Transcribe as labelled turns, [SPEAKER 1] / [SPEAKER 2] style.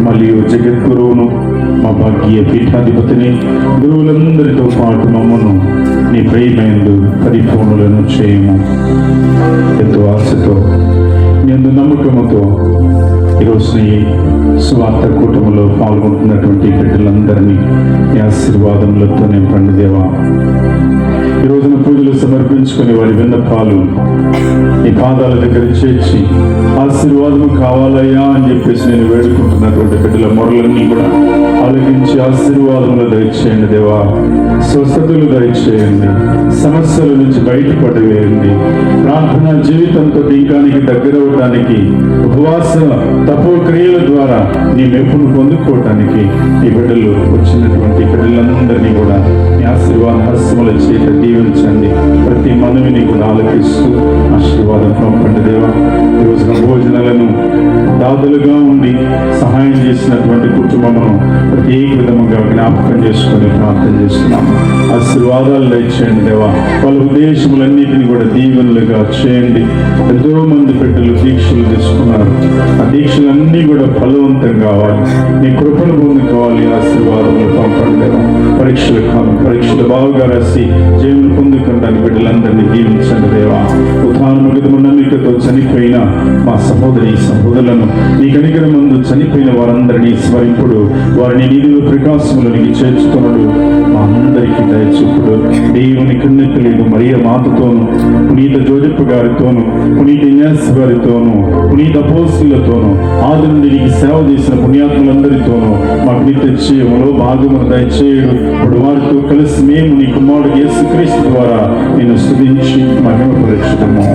[SPEAKER 1] మరియు జగద్గురువును మా భాగ్య పీఠాధిపతిని గురువులందరితో పాటు మమ్మను నీ ప్రేమయందు పరిపూర్ణులను చేయము. ఎంతో ఆశతో ఎంతో నమ్మకముతో ఈరోజు ఈ సువార్త కూటమిలో పాల్గొంటున్నటువంటి బిడ్డలందరినీ నీ ఆశీర్వాదములతో నింపండి దేవా. ఈ రోజున పూజలు సమర్పించుకొని వారి విన్నపాలు నీ పాదాల దగ్గర చేర్చి ఆశీర్వాదము కావాలయ్యా అని చెప్పేసి నేను వేడుకుంటున్నటువంటి బిడ్డల మొరలన్నీ కూడా ఆలకించి ఆశీర్వాదములు దయచేయండి దేవా. స్వస్థతలు దయచేయండి, సమస్యల నుంచి బయటపడవేయండి. ప్రార్థన జీవితంతో టీకానికి దగ్గరవడానికి, ఉపవాస తపోక్రియల ద్వారా నీ మెప్పును పొందుకోవటానికి ఈ బిడ్డలు వచ్చినటువంటి బిడ్డలందరినీ కూడా నీ ఆశీర్వాద హస్తముల చేత దీవించండి. ప్రతి మనవిని కూడా ఆలకిస్తూ ఆశీర్వాదం పంపండి దేవా. ఈ రోజున భోజనాలను దాదులుగా ఉండి సహాయం చేసినటువంటి కుటుంబమును ప్రత్యేక విధముగా జ్ఞాపకం చేసుకొని ప్రార్థన చేస్తున్నాము. ఆశీర్వాదాలు దయచేయండి దేవా. వాళ్ళ ఉద్దేశములన్నిటిని కూడా దీవెనలుగా చేయండి. ఎంతో మంది బిడ్డలు దీక్షలు తీసుకున్నారు. ఆ దీక్షలన్నీ కూడా ఫలవంతం కావాలి. నీ కృపను పొందుకోవాలి. ఆశీర్వాదములు పంపండి దేవా. పరీక్షలు బాగా రాసి జయములు పొందుకుంటానికి బిడ్డలందరినీ దీవించండి దేవా. ఉదాహరణకు నమ్మికతో చనిపోయిన మా సహోదరులను నీ కనికర ముందు చనిపోయిన వారందరినీ స్మరింపుడు, వారిని నీరు ప్రకాశములనికి చేర్చుకున్నాడు. మా అందరికీ దయచూపుడు. దేవుని కన్నెక్కలేదు మరియ మాతతోను, పునీత జోజప్ప గారితోను, పునీత ఇన్యాస్ గారితోను, పునీత అపోస్తులతోను, ఆది నుండి నీకు సేవ చేసిన పుణ్యాత్ములందరితోనూ మాకు నిత్య జీవములో భాగమును దయచేయుడు. ఇప్పుడు వారితో కలిసి మేము నీ కుమారుడు యేసుక్రీస్తు ద్వారా నిన్ను స్తుతించి మహిమపరచుతాము.